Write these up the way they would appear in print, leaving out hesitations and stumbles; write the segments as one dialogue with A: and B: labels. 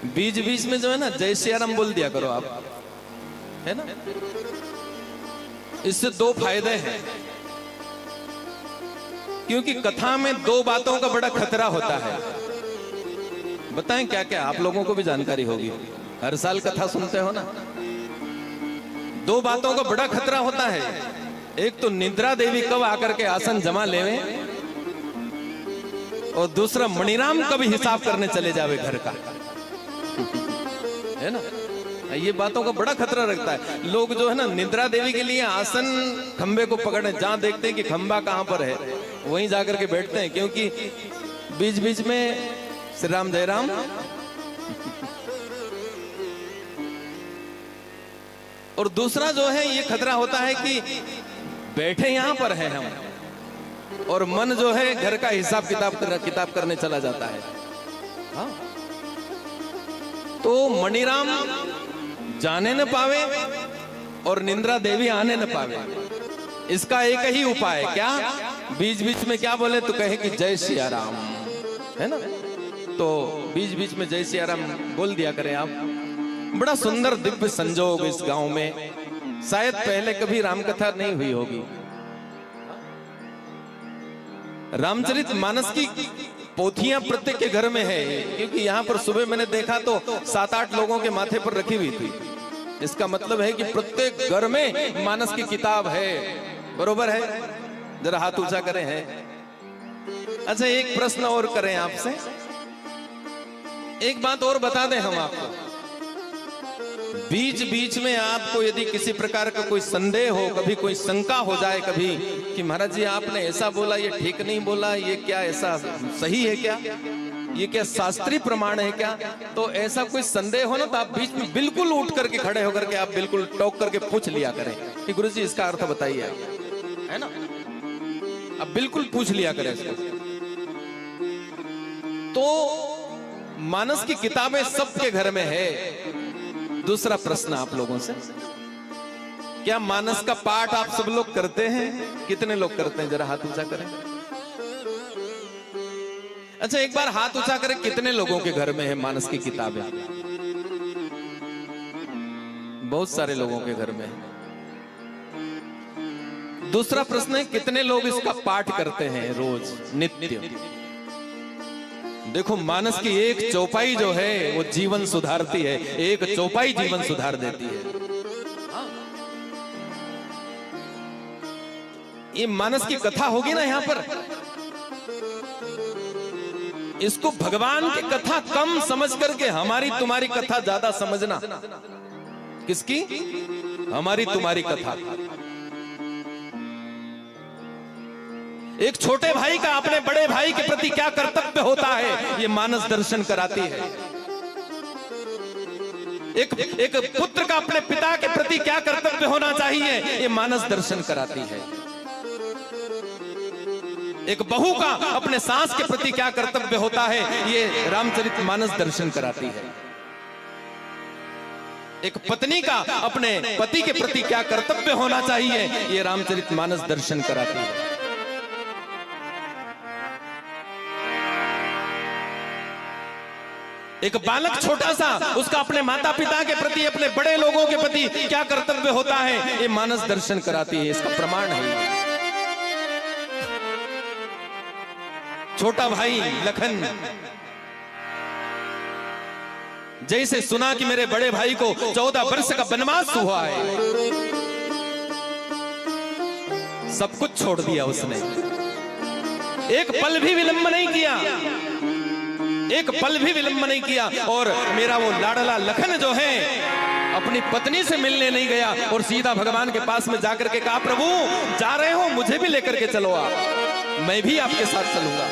A: बीच बीच में जो है ना जय श्री राम बोल दिया करो आप, है ना। इससे दो फायदे हैं, क्योंकि कथा में दो बातों का बड़ा खतरा होता है। बताएं क्या क्या, आप लोगों को भी जानकारी होगी, हर साल कथा सुनते हो ना। दो बातों का बड़ा खतरा होता है। एक तो निद्रा देवी कब आकर के आसन जमा लेवे, और दूसरा मणिराम कभी हिसाब करने चले जावे घर का, है ना। ये बातों का बड़ा खतरा रखता है। लोग जो है ना निद्रा देवी के लिए आसन खंबे को पकड़ने, जहां देखते हैं कि खंबा कहां पर है वहीं जाकर के बैठते हैं, क्योंकि बीच बीच में श्री राम जय राम। और दूसरा जो है ये खतरा होता है कि बैठे यहां पर हैं हम, और मन जो है घर का हिसाब किताब करने चला जाता है। हाँ? तो मणिराम जाने न पावे और निद्रा देवी आने न पावे, इसका एक ही उपाय, क्या बीच बीच में क्या बोले तो कहे कि जय सिया राम, है ना। तो बीच बीच में जय सिया राम बोल दिया करें आप। बड़ा सुंदर दिव्य संजोग इस गांव में, शायद पहले कभी रामकथा नहीं हुई होगी। रामचरित मानस की पोथियां प्रत्येक के घर में है, क्योंकि यहाँ पर सुबह मैंने देखा तो 7-8 लोगों के माथे पर रखी हुई थी। इसका मतलब है कि प्रत्येक घर में मानस की किताब है, बरोबर है। जरा हाथ ऊंचा करें हैं। अच्छा, एक प्रश्न और करें आपसे, एक बात और बता दें हम आपको। बीच बीच में आपको यदि किसी प्रकार का कोई संदेह हो, कभी कोई शंका हो जाए कभी कि महाराज जी आपने ऐसा बोला, ये ठीक नहीं बोला, ये क्या ऐसा सही है क्या, ये क्या शास्त्रीय प्रमाण है क्या, तो ऐसा कोई संदेह हो ना तो आप बीच में बिल्कुल उठ करके खड़े होकर के आप बिल्कुल टोक करके पूछ लिया करें कि गुरु जी इसका अर्थ बताइए, है ना। अब बिल्कुल पूछ लिया करें इसको। तो मानस की किताबें सबके घर में है। दूसरा प्रश्न आप लोगों से, क्या मानस का पाठ आप सब लोग करते हैं? कितने लोग करते हैं? जरा हाथ ऊंचा करें। अच्छा, एक बार हाथ ऊंचा करें, कितने लोगों के घर में है मानस की किताबें? बहुत सारे लोगों के घर में है। दूसरा प्रश्न है, कितने लोग इसका पाठ करते हैं रोज नित्य? देखो, मानस की एक चौपाई जो है वो जीवन सुधारती है, एक चौपाई जीवन सुधार देती है। ये मानस की कथा होगी ना यहाँ पर, इसको भगवान की कथा कम समझ करके हमारी तुम्हारी कथा ज्यादा समझना। किसकी? हमारी तुम्हारी कथा। एक छोटे भाई का अपने बड़े भाई के प्रति क्या कर्तव्य होता है, ये मानस दर्शन कराती है। एक पुत्र का अपने पिता के प्रति क्या कर्तव्य होना चाहिए, ये मानस दर्शन कराती है। एक बहू का अपने सास के प्रति क्या कर्तव्य होता है, ये रामचरित मानस दर्शन कराती है। एक पत्नी का अपने पति के प्रति क्या कर्तव्य होना चाहिए, ये रामचरित मानस दर्शन कराती है। एक बालक छोटा सा, उसका अपने माता पिता के प्रति, अपने बड़े लोगों के प्रति क्या कर्तव्य होता है, ये मानस दर्शन कराती है। इसका प्रमाण है। छोटा भाई लखन जैसे सुना कि मेरे बड़े भाई को 14 वर्ष का वनवास हुआ है, सब कुछ छोड़ दिया उसने। एक पल भी विलंब नहीं किया, एक पल भी विलंब नहीं किया। और मेरा वो लाडला लखन जो है अपनी पत्नी से मिलने नहीं गया और सीधा भगवान के पास में जाकर के कहा, प्रभु जा रहे हो, मुझे भी लेकर के चलो, आप, मैं भी आपके साथ चलूंगा।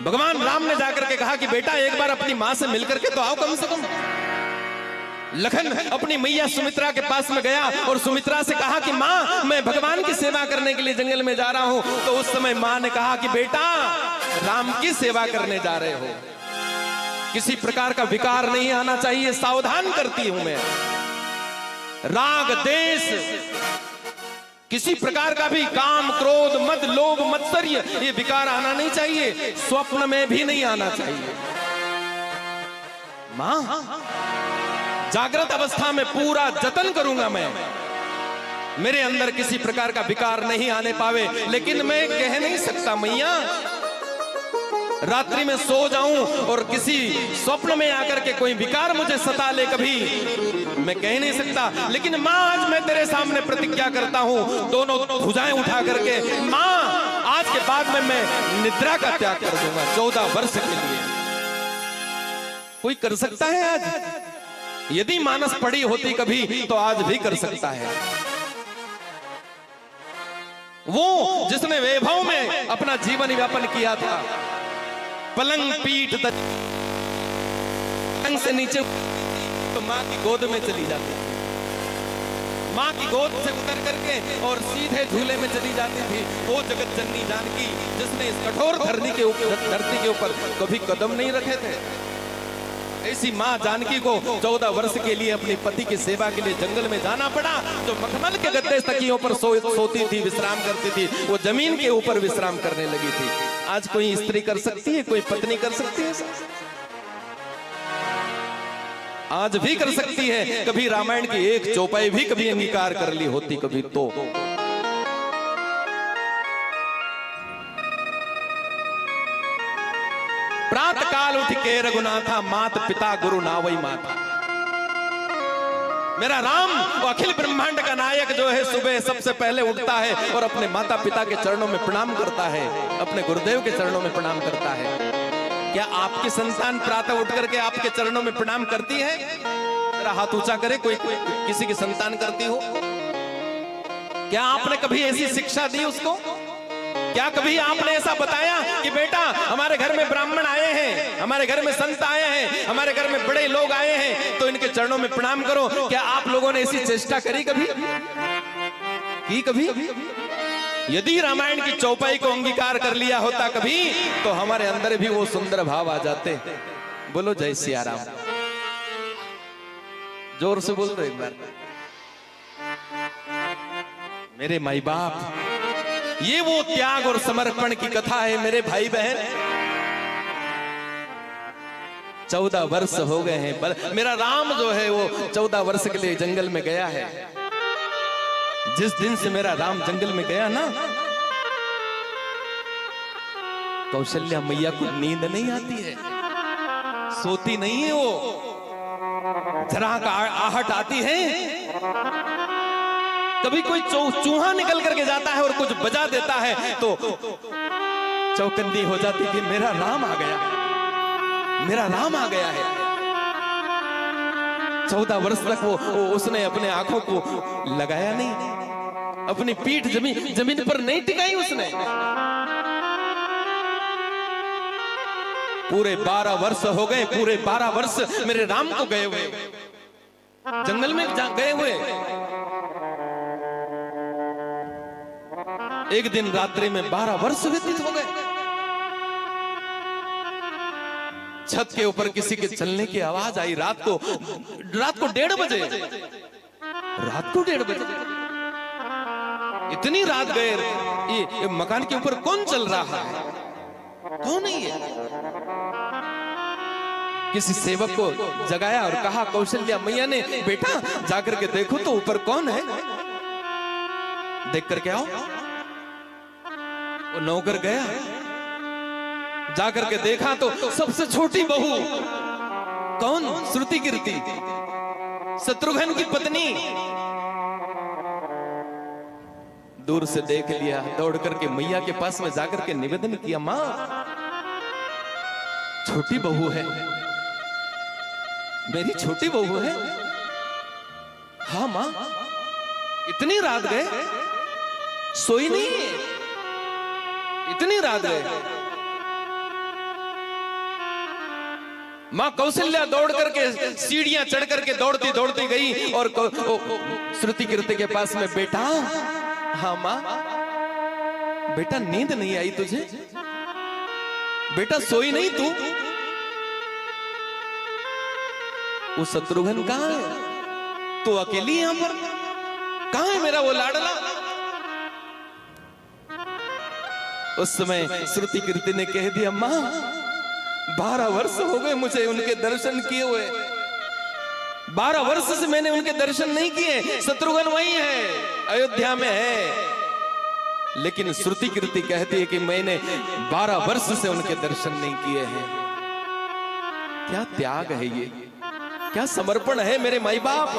A: भगवान राम ने जाकर के कहा कि बेटा एक बार अपनी मां से मिलकर के तो आओ कम से कम। लखन अपनी मैया सुमित्रा के पास में गया और सुमित्रा से कहा कि मां मैं भगवान की सेवा करने के लिए जंगल में जा रहा हूं। तो उस समय मां ने कहा कि बेटा राम की सेवा करने जा रहे हो, किसी प्रकार का विकार नहीं आना चाहिए, सावधान करती हूं मैं। राग देश किसी प्रकार का भी काम, क्रोध, मद, लोभ, मत्सर्य, ये विकार आना नहीं चाहिए, स्वप्न में भी नहीं आना चाहिए। मां, जागृत अवस्था में पूरा जतन करूंगा मैं, मेरे अंदर किसी प्रकार का विकार नहीं आने पावे। लेकिन मैं कह नहीं सकता मैया, रात्रि में सो जाऊं और किसी स्वप्न में आकर के कोई विकार मुझे सता ले कभी, मैं कह नहीं सकता। लेकिन मां, आज मैं तेरे सामने प्रतिज्ञा करता हूं, दोनों भुजाएं उठा करके, मां, आज के बाद में मैं निद्रा का त्याग कर दूंगा 14 वर्ष के लिए। कोई कर सकता है आज? यदि मानस पड़ी होती कभी तो आज भी कर सकता है। वो जिसने वैभव में अपना जीवन यापन किया था, पलंग पीठ पलंग से नीचे तो मां की गोद में चली जाती थी, मां की गोद से उतर करके और सीधे झूले में चली जाती थी। वो जगत जननी जानकी जिसने इस कठोर धरती के ऊपर कभी कदम नहीं रखे थे, ऐसी मां जानकी को 14 वर्ष के लिए अपने पति की सेवा के लिए जंगल में जाना पड़ा। जो मखमल के गद्दे तकियों पर सोती थी, विश्राम करती थी, वो जमीन के ऊपर विश्राम करने लगी थी। आज कोई स्त्री कर सकती है? कोई पत्नी कर सकती है? आज भी कर सकती है। कभी रामायण की एक चौपाई भी कभी अंगीकार कर ली होती कभी तो। प्रात काल उठ के रघुनाथा, मात पिता गुरु नावई माता। मेरा राम वो अखिल ब्रह्मांड का नायक जो है, सुबह सबसे पहले उठता है और अपने माता पिता के चरणों में प्रणाम करता है, अपने गुरुदेव के चरणों में प्रणाम करता है। क्या आपकी संतान प्रातः उठ करके आपके चरणों में प्रणाम करती है? मेरा हाथ ऊंचा करे, कोई किसी की संतान करती हो? क्या आपने कभी ऐसी शिक्षा दी उसको? क्या कभी आपने ऐसा बताया कि बेटा हमारे घर में ब्राह्मण आए हैं, हमारे घर में संत आए हैं, हमारे घर में बड़े लोग आए हैं, तो इनके चरणों में प्रणाम करो? क्या आप लोगों ने ऐसी चेष्टा करी कभी? की कभी? यदि रामायण की चौपाई को अंगीकार कर लिया होता कभी, तो हमारे अंदर भी वो सुंदर भाव आ जाते। बोलो जय सिया राम। जोर से बोल दो एक बार। मेरे माई बाप, ये वो त्याग और समर्पण की कथा है मेरे भाई बहन। 14 वर्ष हो गए हैं। मेरा राम जो है वो 14 वर्ष के लिए जंगल में गया है। जिस दिन से मेरा राम जंगल में गया ना, कौशल्या मैया को नींद नहीं आती है, सोती नहीं है वो। जरा का आहट आती है, कभी कोई चूहा निकल करके जाता है और कुछ बजा देता है तो चौकन्नी हो जाती कि मेरा राम आ गया, मेरा राम आ गया है। 14 वर्ष तक वो उसने अपने आंखों को लगाया नहीं, अपनी पीठ जमीन पर नहीं टिकाई उसने। पूरे 12 वर्ष हो गए, पूरे 12 वर्ष मेरे राम को गए हुए, जंगल में गए हुए। एक दिन रात्रि में 12 वर्ष व्यतीत हो गए। छत के ऊपर किसी के चलने की आवाज आई। रात को 1:30 बजे, रात को 1:30 बजे, इतनी रात गए। ये मकान के ऊपर कौन चल रहा है? कौन है ये? किसी सेवक को जगाया और कहा, कौशल्या मैया ने, बेटा जाकर के देखो तो ऊपर कौन है, देख करके आओ। वो नौकर गया, जाकर के देखा तो सबसे छोटी बहू, कौन? श्रुति कीर्ति, शत्रुघ्न की पत्नी। दूर से देख लिया, दौड़ करके मैया के पास में जाकर के निवेदन किया, मां छोटी बहू है, मेरी छोटी बहू है। हाँ मां, इतनी रात गए, सोई नहीं है, इतनी रात गए। मां कौशल्या दौड़ करके सीढ़ियां चढ़ करके दौड़ती दौड़ती गई और श्रुति कीर्ति के पास में, बेटा। हाँ मां, बेटा नींद नहीं आई तुझे? बेटा सोई नहीं तू? वो शत्रुघ्न कहां है? तू अकेली यहां पर? कहां है मेरा वो लाडला? उस समय श्रुति कीर्ति ने कह दिया, मां 12 वर्ष हो गए मुझे उनके दर्शन किए हुए, 12 वर्ष से मैंने उनके दर्शन नहीं किए। शत्रुघ्न वही है, अयोध्या में है, लेकिन श्रुति कीर्ति कहती है कि मैंने 12 वर्ष से उनके दर्शन नहीं किए हैं। क्या त्याग है ये, क्या समर्पण है मेरे माई बाप।